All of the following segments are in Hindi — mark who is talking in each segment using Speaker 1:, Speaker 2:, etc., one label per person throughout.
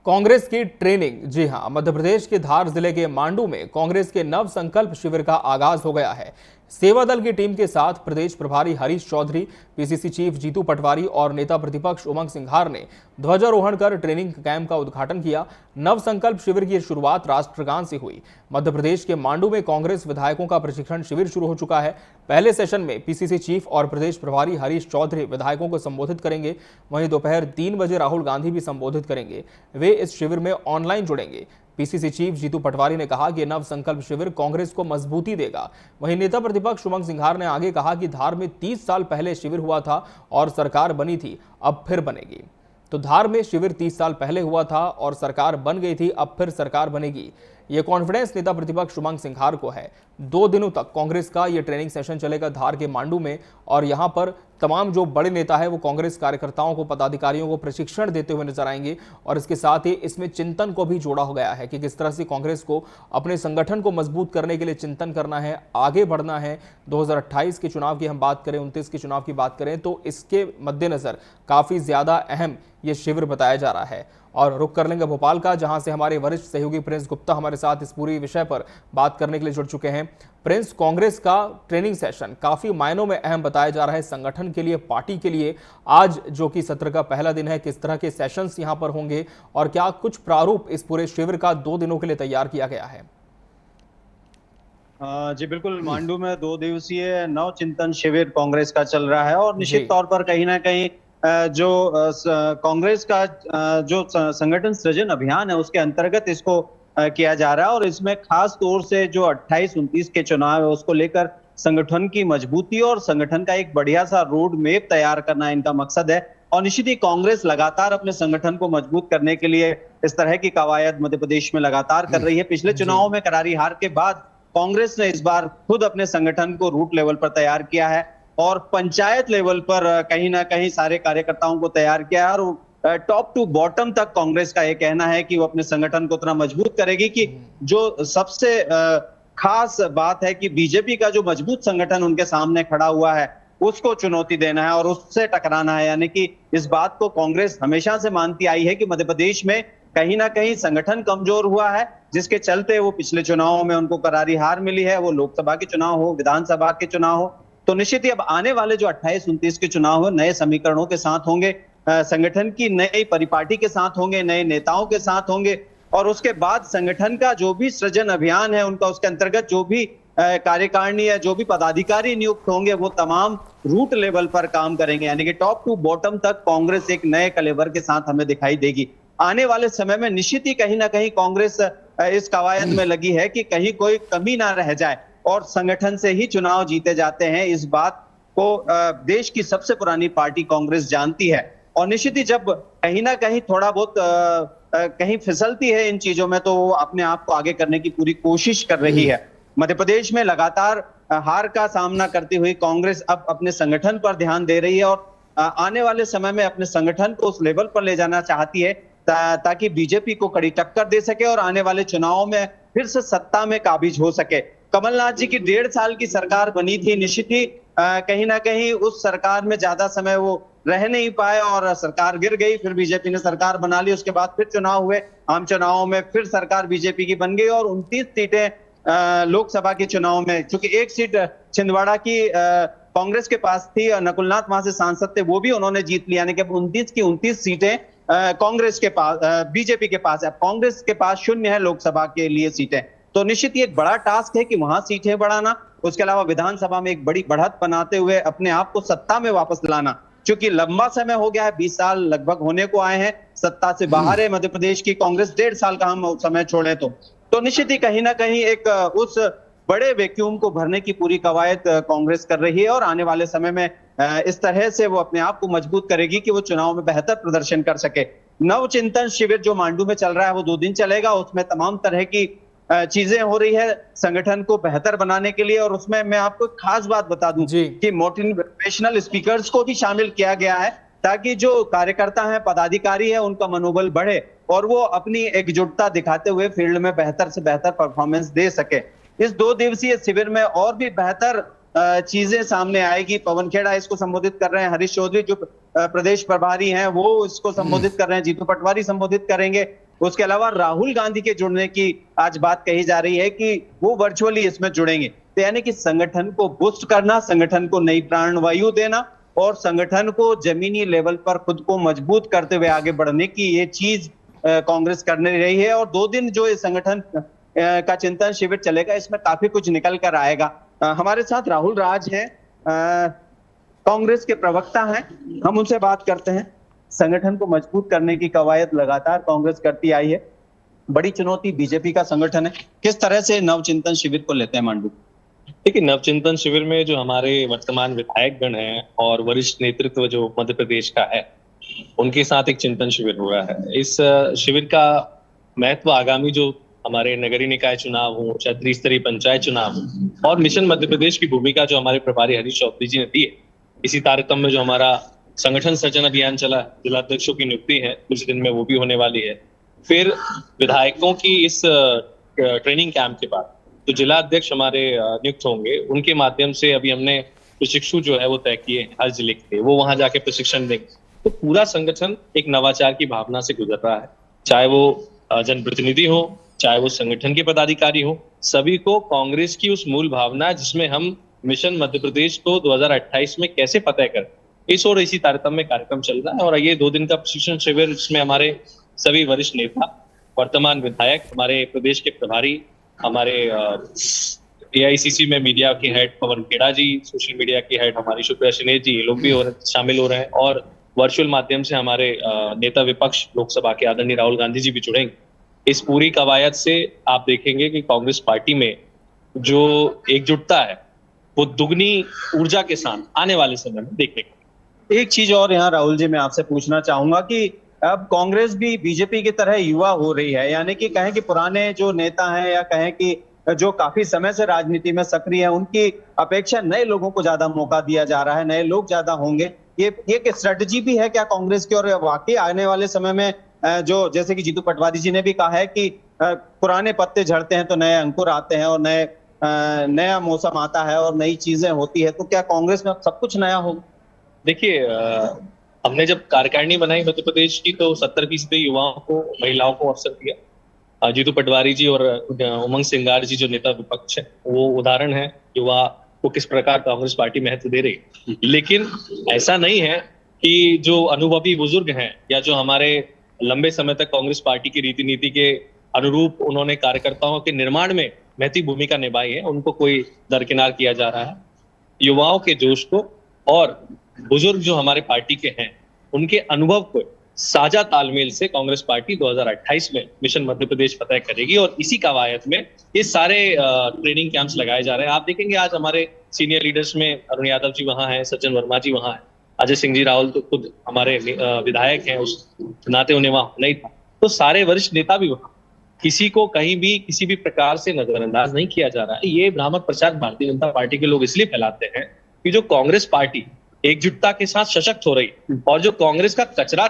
Speaker 1: कांग्रेस की ट्रेनिंग। जी हां, मध्य प्रदेश के धार जिले के मांडू में कांग्रेस के नव संकल्प शिविर का आगाज हो गया है। सेवा दल की टीम के साथ प्रदेश प्रभारी हरीश चौधरी, पीसीसी चीफ जीतू पटवारी और नेता प्रतिपक्ष उमंग सिंघार ने ध्वजारोहण कर ट्रेनिंग कैंप का उद्घाटन किया। नव संकल्प शिविर की शुरुआत राष्ट्रगान से हुई। मध्य प्रदेश के मांडू में कांग्रेस विधायकों का प्रशिक्षण शिविर शुरू हो चुका है। पहले सेशन में पीसीसी चीफ और प्रदेश प्रभारी हरीश चौधरी विधायकों को संबोधित करेंगे। वहीं दोपहर 3 बजे राहुल गांधी भी संबोधित करेंगे। वे इस शिविर में ऑनलाइन जुड़ेंगे। पीसीसी चीफ जीतू पटवारी ने कहा कि नव संकल्प शिविर कांग्रेस को मजबूती देगा। वहीं नेता प्रतिपक्ष उमंग सिंघार ने आगे कहा कि धार में 30 साल पहले शिविर हुआ था और सरकार बनी थी, अब फिर बनेगी। तो धार में शिविर 30 साल पहले हुआ था और सरकार बन गई थी, अब फिर सरकार बनेगी। ये कॉन्फिडेंस नेता प्रतिपक्ष उमंग सिंघार को है। 2 दिनों तक कांग्रेस का ये ट्रेनिंग सेशन चलेगा धार के मांडू में, और यहां पर तमाम जो बड़े नेता है वो कांग्रेस कार्यकर्ताओं को, पदाधिकारियों को प्रशिक्षण देते हुए नजर आएंगे। और इसके साथ ही इसमें चिंतन को भी जोड़ा हो गया है कि किस तरह से कांग्रेस को अपने संगठन को मजबूत करने के लिए चिंतन करना है, आगे बढ़ना है। 2028 के चुनाव की हम बात करें, 29 के चुनाव की बात करें, तो इसके मद्देनजर काफी ज्यादा अहम ये शिविर बताया जा रहा है। और रुक कर लेंगे भोपाल का, जहां से हमारे वरिष्ठ सहयोगी प्रिंस गुप्ता हमारे साथ इस पूरी विषय पर बात करने के लिए जुड़ चुके हैं। प्रिंस, कांग्रेस का ट्रेनिंग सेशन काफी मायनों में अहम बताया जा रहा है संगठन के लिए, पार्टी के लिए। आज जो कि सत्र का पहला दिन है, किस तरह के सेशंस यहां पर होंगे और क्या कुछ प्रारूप इस पूरे शिविर का 2 दिनों के लिए तैयार किया गया है?
Speaker 2: जी बिल्कुल, मांडू में 2 दिवसीय नव चिंतन शिविर कांग्रेस का चल रहा है और निश्चित तौर पर कहीं ना कहीं जो कांग्रेस का जो संगठन सृजन अभियान है उसके अंतर्गत इसको किया जा रहा है। और इसमें खास तौर से जो 28-29 के चुनाव है उसको लेकर संगठन की मजबूती और संगठन का एक बढ़िया सा रोड मैप तैयार करना इनका मकसद है। और निश्चित ही कांग्रेस लगातार अपने संगठन को मजबूत करने के लिए इस तरह की कवायद मध्य प्रदेश में लगातार कर रही है। पिछले चुनावों में करारी हार के बाद कांग्रेस ने इस बार खुद अपने संगठन को रूट लेवल पर तैयार किया है और पंचायत लेवल पर कहीं ना कहीं सारे कार्यकर्ताओं को तैयार किया है। और टॉप टू बॉटम तक कांग्रेस का यह कहना है कि वो अपने संगठन को उतना मजबूत करेगी कि जो सबसे खास बात है कि बीजेपी का जो मजबूत संगठन उनके सामने खड़ा हुआ है उसको चुनौती देना है और उससे टकराना है। यानी कि इस बात को कांग्रेस हमेशा से मानती आई है कि मध्य प्रदेश में कहीं ना कहीं संगठन कमजोर हुआ है, जिसके चलते वो पिछले चुनावों में उनको करारी हार मिली है। वो लोकसभा के चुनाव हो, विधानसभा के चुनाव हो, तो निश्चित ही अब आने वाले जो 28-29 के चुनाव हो नए समीकरणों के साथ होंगे, संगठन की नई परिपाटी के साथ होंगे, नए नेताओं के साथ होंगे। और उसके बाद संगठन का जो भी सृजन अभियान है उनका, उसके अंतर्गत जो भी कार्यकारिणी है, जो भी पदाधिकारी नियुक्त होंगे, वो तमाम रूट लेवल पर काम करेंगे। यानी कि टॉप टू बॉटम तक कांग्रेस एक नए कलेवर के साथ हमें दिखाई देगी। आने वाले समय में निश्चित ही कहीं ना कहीं कांग्रेस इस कवायद में लगी है कि कहीं कोई कमी ना रह जाए और संगठन से ही चुनाव जीते जाते हैं। इस बात को देश की सबसे पुरानी पार्टी कांग्रेस जानती है। और निश्चित ही जब कहीं ना कहीं थोड़ा बहुत कहीं फिसलती है इन चीजों में, तो वो अपने आप को आगे करने की पूरी कोशिश कर रही है। मध्य प्रदेश में लगातार हार का सामना करती हुई कांग्रेस अब अपने संगठन पर ध्यान दे रही है और आने वाले समय में अपने संगठन को उस लेवल पर ले जाना चाहती है ताकि बीजेपी को कड़ी टक्कर दे सके और आने वाले चुनावों में फिर से सत्ता में काबिज हो सके। कमलनाथ जी की 1.5 साल की सरकार बनी थी, निश्चित ही कहीं ना कहीं उस सरकार में ज्यादा समय वो रह नहीं पाए और सरकार गिर गई। फिर बीजेपी ने सरकार बना ली, उसके बाद फिर चुनाव हुए, आम चुनावों में फिर सरकार बीजेपी की बन गई और 29 सीटें लोकसभा के चुनाव में, चूंकि 1 सीट छिंदवाड़ा की कांग्रेस के पास थी, नकुलनाथ वहां से सांसद थे, वो भी उन्होंने जीत लिया। यानी कि 29 की 29 सीटें कांग्रेस के पास, बीजेपी के पास है। कांग्रेस के पास 0 है लोकसभा के लिए सीटें। तो निश्चित ही एक बड़ा टास्क है कि वहां सीटें बढ़ाना, उसके अलावा विधानसभा में एक बड़ी बढ़त बनाते हुए अपने आप को सत्ता में वापस लाना। क्योंकि लंबा समय हो गया है, 20 साल लगभग होने को आए हैं, सत्ता से बाहर है मध्य प्रदेश की कांग्रेस। 1.5 साल का हम समय छोड़े तो निश्चित ही कहीं ना कहीं एक उस बड़े वैक्यूम को भरने की पूरी कवायद कांग्रेस कर रही है और आने वाले समय में इस तरह से वो अपने आप को मजबूत करेगी कि वो चुनाव में बेहतर प्रदर्शन कर सके। नव चिंतन शिविर जो मांडू में चल रहा है वो 2 दिन चलेगा। उसमें तमाम तरह की चीजें हो रही है संगठन को बेहतर बनाने के लिए। और उसमें मैं आपको खास बात बता दूं कि मोटिवेशनल स्पीकर्स को भी शामिल किया गया है ताकि जो कार्यकर्ता हैं, पदाधिकारी है, उनका मनोबल बढ़े और वो अपनी एकजुटता दिखाते हुए फील्ड में बेहतर से बेहतर परफॉर्मेंस दे सके। इस 2 दिवसीय शिविर में और भी बेहतर चीजें सामने आएगी। पवन खेड़ा इसको संबोधित कर रहे हैं, हरीश चौधरी जो प्रदेश प्रभारी हैं वो इसको संबोधित कर रहे हैं, जीतू पटवारी संबोधित करेंगे। उसके अलावा राहुल गांधी के जुड़ने की आज बात कही जा रही है कि वो वर्चुअली इसमें जुड़ेंगे। तो यानी कि संगठन को बूस्ट करना, संगठन को नई प्राणवायु देना और संगठन को जमीनी लेवल पर खुद को मजबूत करते हुए आगे बढ़ने की ये चीज कांग्रेस करने रही है। और 2 दिन जो ये संगठन का चिंतन शिविर चलेगा, इसमें काफी कुछ निकल कर आएगा। हमारे साथ राहुल राज हैं, कांग्रेस के प्रवक्ता हैं, हम उनसे बात करते हैं। संगठन को मजबूत करने की कवायद लगातार कांग्रेस करती आई है, बड़ी चुनौती बीजेपी का संगठन है। किस तरह से नवचिंतन शिविर को लेते हैं मांडू?
Speaker 3: देखिए, नवचिंतन शिविर में जो हमारे वर्तमान विधायक गण हैं और वरिष्ठ नेतृत्व जो मध्य प्रदेश का है, उनके साथ एक चिंतन शिविर हो रहा है। इस शिविर का महत्व आगामी जो हमारे नगरीय निकाय चुनाव हो, चाहे त्रिस्तरीय पंचायत चुनाव हो, और मिशन मध्य प्रदेश की भूमिका जो हमारे प्रभारी हरीश चौधरी जी ने दी है, इसी तारतम्य में जो हमारा संगठन सृजन अभियान चला, जिलाध्यक्षों की नियुक्ति है, कुछ दिन में वो भी होने वाली है। फिर विधायकों की इस ट्रेनिंग कैंप के बाद तो जिला अध्यक्ष हमारे नियुक्त होंगे, उनके माध्यम से अभी हमने प्रशिक्षु जो है वो तय किए हर जिले के, वो वहां जाके प्रशिक्षण देंगे। तो पूरा संगठन एक नवाचार की भावना से गुजर रहा है, चाहे वो जनप्रतिनिधि हो, चाहे वो संगठन के पदाधिकारी हो, सभी को कांग्रेस की उस मूल भावना जिसमें हम मिशन मध्य प्रदेश को 2028 में कैसे फतेह करें, इस और इसी तारतम्य में कार्यक्रम चल रहा है। और ये 2 दिन का प्रशिक्षण शिविर, जिसमें हमारे सभी वरिष्ठ नेता, वर्तमान विधायक, हमारे प्रदेश के प्रभारी, हमारे एआईसीसी में मीडिया के हेड पवन खेड़ा जी, सोशल मीडिया के हेड हमारी सुप्रिया सिन्हा जी, ये लोग भी शामिल हो रहे हैं, और वर्चुअल माध्यम से हमारे नेता विपक्ष लोकसभा के आदरणीय राहुल गांधी जी भी जुड़ेंगे। इस पूरी कवायद से आप देखेंगे कि कांग्रेस पार्टी में जो एकजुटता है वो दुगनी ऊर्जा के साथ आने वाले समय में देखने को।
Speaker 2: एक चीज और यहाँ राहुल जी मैं आपसे पूछना चाहूंगा कि अब कांग्रेस भी बीजेपी की तरह युवा हो रही है, यानी कि कहें कि पुराने जो नेता हैं या कहें कि जो काफी समय से राजनीति में सक्रिय है, उनकी अपेक्षा नए लोगों को ज्यादा मौका दिया जा रहा है, नए लोग ज्यादा होंगे। ये एक स्ट्रेटजी भी है क्या कांग्रेस की? और वाकई आने वाले समय में जो जैसे कि जीतू पटवारी जी ने भी कहा है कि पुराने पत्ते झड़ते हैं तो नए अंकुर आते हैं और नया मौसम आता है और नई चीजें होती है, तो क्या कांग्रेस में अब सब कुछ नया होगा?
Speaker 3: देखिए, हमने जब कार्यकारिणी बनाई मध्य प्रदेश की तो 70% युवाओं को, महिलाओं को अवसर दिया। जीतू पटवारी जी और उमंग सिंगार जी जो नेता विपक्ष है, वो उदाहरण है युवा को किस प्रकार कांग्रेस पार्टी महत्व दे रही है। लेकिन ऐसा नहीं है कि जो अनुभवी बुजुर्ग हैं या जो हमारे लंबे समय तक कांग्रेस पार्टी की रीति नीति के अनुरूप उन्होंने कार्यकर्ताओं के निर्माण में महती भूमिका निभाई है, उनको कोई दरकिनार किया जा रहा है। युवाओं के जोश को और बुजुर्ग जो हमारे पार्टी के हैं, उनके अनुभव को साझा तालमेल से कांग्रेस पार्टी 2028 में मिशन मध्य प्रदेश फतेह करेगी। और इसी कवायद में ये सारे ट्रेनिंग कैंप्स लगाए जा रहे हैं। आप देखेंगे आज हमारे सीनियर लीडर्स में अरुण यादव जी वहां हैं, सज्जन वर्मा जी वहां हैं, अजय सिंह जी राहुल तो खुद हमारे विधायक हैं, उस नाते उन्हें वहां नहीं था, तो सारे वरिष्ठ नेता भी वहां। किसी को कहीं भी किसी भी प्रकार से नजरअंदाज नहीं किया जा रहा है। ये भ्रामक प्रचार भारतीय जनता पार्टी के लोग इसलिए फैलाते हैं कि जो कांग्रेस पार्टी एकजुटता के साथ सशक्त हो रही और जो कांग्रेस का कचरा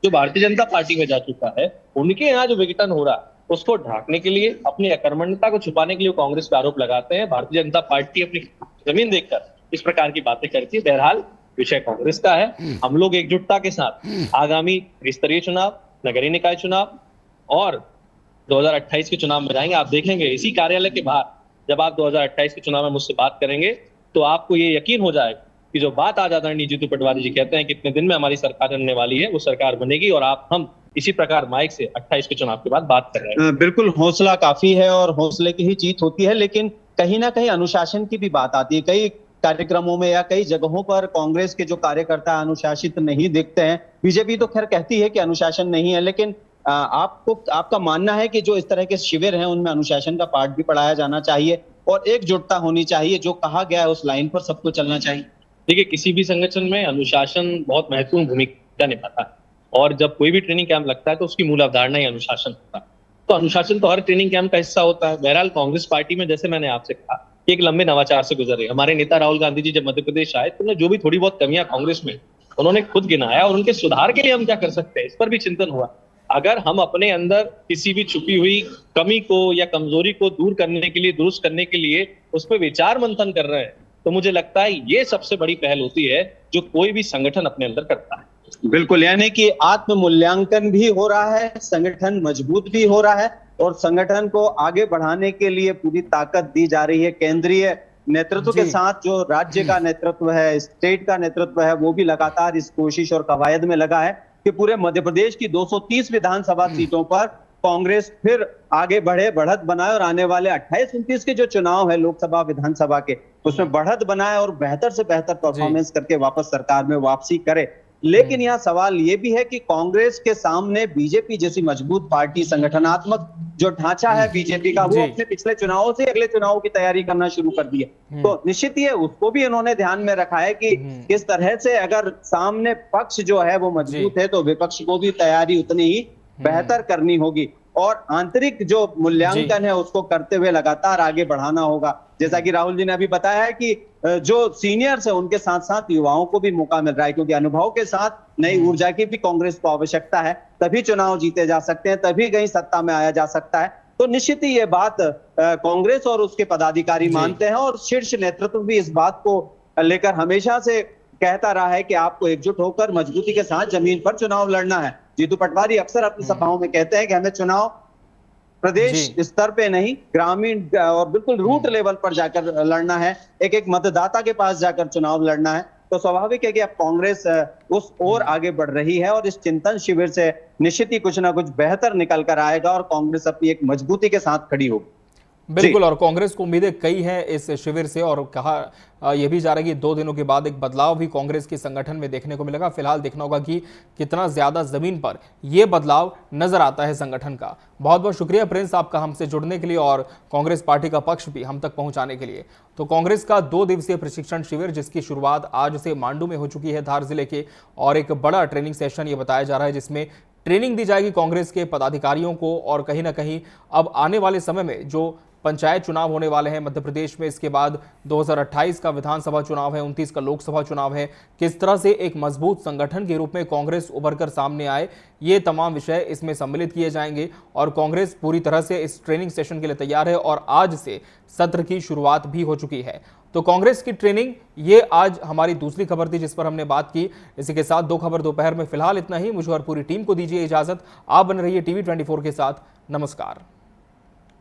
Speaker 3: जो भारतीय जनता पार्टी में जा चुका है, उनके यहाँ जो विघटन हो रहा है उसको ढांकने के लिए, अपनी अकर्मण्यता को छुपाने के लिए कांग्रेस पे आरोप लगाते हैं। भारतीय जनता पार्टी अपनी जमीन देखकर इस प्रकार की बातें करती है। बहरहाल विषय कांग्रेस का है। हम लोग एकजुटता के साथ आगामी त्रिस्तरीय चुनाव, नगरीय निकाय चुनाव और 2028 के चुनाव में जाएंगे। आप देखेंगे इसी कार्यालय के बाहर जब आप 2028 के चुनाव में मुझसे बात करेंगे तो आपको ये यकीन हो जाएगा कि जो बात आज आदरणीय जीतू पटवारी जी कहते हैं कि इतने दिन में हमारी सरकार बनने वाली है, वो सरकार बनेगी। और हम इसी प्रकार माइक से 28 के चुनाव के बाद बात कर रहे हैं।
Speaker 2: बिल्कुल, हौसला काफी है और हौसले की ही जीत होती है, लेकिन कहीं ना कहीं अनुशासन की भी बात आती है। कई कार्यक्रमों में या कई जगहों पर कांग्रेस के जो कार्यकर्ता अनुशासित नहीं दिखते हैं। बीजेपी तो खैर कहती है कि अनुशासन नहीं है, लेकिन आपका मानना है कि जो इस तरह के शिविर हैं उनमें अनुशासन का पाठ भी पढ़ाया जाना चाहिए और एकजुटता होनी चाहिए, जो कहा गया है उस लाइन पर सबको चलना चाहिए?
Speaker 3: देखिए, किसी भी संगठन में अनुशासन बहुत महत्वपूर्ण भूमिका निभाता है और जब कोई भी ट्रेनिंग कैंप लगता है तो उसकी मूल अवधारणा ही अनुशासन होता है। तो अनुशासन तो हर ट्रेनिंग कैंप का हिस्सा होता है। बहरहाल कांग्रेस पार्टी में जैसे मैंने आपसे कहा कि एक लंबे नवाचार से गुजर रही है। हमारे नेता राहुल गांधी जी जब मध्य प्रदेश आए तो जो भी थोड़ी बहुत कमियां कांग्रेस में, उन्होंने खुद गिनाया और उनके सुधार के लिए हम क्या कर सकते हैं इस पर भी चिंतन हुआ। अगर हम अपने अंदर किसी भी छुपी हुई कमी को या कमजोरी को दूर करने के लिए, दुरुस्त करने के लिए उस पर विचार मंथन कर रहे हैं, तो मुझे लगता है ये सबसे बड़ी पहल होती है जो कोई भी संगठन अपने अंदर करता है।
Speaker 2: बिल्कुल, यानी कि आत्म मूल्यांकन भी हो रहा है, संगठन मजबूत भी हो रहा है और संगठन को आगे बढ़ाने के लिए पूरी ताकत दी जा रही है। केंद्रीय नेतृत्व के
Speaker 1: जी।
Speaker 2: साथ जो राज्य का नेतृत्व है, स्टेट का नेतृत्व है, वो भी लगातार इस कोशिश और कवायद में लगा है कि पूरे मध्य प्रदेश की 230 विधानसभा सीटों पर कांग्रेस फिर आगे बढ़े, बढ़त बनाए और आने वाले 28-29 के जो चुनाव है लोकसभा विधानसभा के, उसमें बढ़त बनाए और बेहतर से बेहतर परफॉर्मेंस करके वापस सरकार में वापसी करे। लेकिन यहाँ सवाल ये भी है कि कांग्रेस के सामने बीजेपी जैसी मजबूत पार्टी, संगठनात्मक जो ढांचा है बीजेपी का, वो
Speaker 1: जी।
Speaker 2: अपने पिछले चुनावों से अगले चुनाव की तैयारी करना शुरू कर दी है। तो निश्चित ही उसको भी इन्होंने ध्यान में रखा है कि किस तरह से अगर सामने पक्ष जो है वो मजबूत है तो विपक्ष को भी तैयारी उतनी ही बेहतर करनी होगी और आंतरिक जो मूल्यांकन है उसको करते हुए लगातार आगे बढ़ाना होगा। जैसा कि राहुल जी ने अभी बताया है कि जो सीनियर्स है उनके साथ साथ युवाओं को भी मौका मिल रहा है, क्योंकि अनुभव के साथ नई ऊर्जा की भी कांग्रेस को आवश्यकता है, तभी चुनाव जीते जा सकते हैं, तभी कहीं सत्ता में आया जा सकता है। तो निश्चित ही ये बात कांग्रेस और उसके पदाधिकारी मानते हैं और शीर्ष नेतृत्व भी इस बात को लेकर हमेशा से कहता रहा है कि आपको एकजुट होकर मजबूती के साथ जमीन पर चुनाव लड़ना है। जीतू पटवारी अक्सर अपनी सभाओं में कहते हैं कि हमें चुनाव प्रदेश स्तर पे नहीं, ग्रामीण और बिल्कुल रूट लेवल पर जाकर लड़ना है, एक एक मतदाता के पास जाकर चुनाव लड़ना है। तो स्वाभाविक है कि अब कांग्रेस उस ओर आगे बढ़ रही है और इस चिंतन शिविर से निश्चित ही कुछ ना कुछ बेहतर निकल कर आएगा और कांग्रेस अपनी एक मजबूती के साथ खड़ी होगी।
Speaker 1: बिल्कुल, और कांग्रेस को उम्मीदें कई हैं इस शिविर से, और कहा यह भी जा रहा है कि 2 दिनों के बाद एक बदलाव भी कांग्रेस के संगठन में देखने को मिलेगा। फिलहाल देखना होगा कि कितना ज्यादा जमीन पर यह बदलाव नजर आता है संगठन का। बहुत बहुत शुक्रिया प्रिंस आपका हमसे जुड़ने के लिए और कांग्रेस पार्टी का पक्ष भी हम तक पहुंचाने के लिए। तो कांग्रेस का 2 दिवसीय प्रशिक्षण शिविर जिसकी शुरुआत आज से मांडू में हो चुकी है, धार जिले के, और एक बड़ा ट्रेनिंग सेशन ये बताया जा रहा है जिसमें ट्रेनिंग दी जाएगी कांग्रेस के पदाधिकारियों को। और कहीं ना कहीं अब आने वाले समय में जो पंचायत चुनाव होने वाले हैं मध्य प्रदेश में, इसके बाद 2028 का विधानसभा चुनाव है, 29 का लोकसभा चुनाव है, किस तरह से एक मजबूत संगठन के रूप में कांग्रेस उभर कर सामने आए, ये तमाम विषय इसमें सम्मिलित किए जाएंगे। और कांग्रेस पूरी तरह से इस ट्रेनिंग सेशन के लिए तैयार है और आज से सत्र की शुरुआत भी हो चुकी है। तो कांग्रेस की ट्रेनिंग, ये आज हमारी दूसरी खबर थी जिस पर हमने बात की। इसी के साथ 2 खबर दोपहर में फिलहाल इतना ही। मुझे और पूरी टीम को दीजिए इजाजत। आप बन रहिए टीवी 24 के साथ। नमस्कार।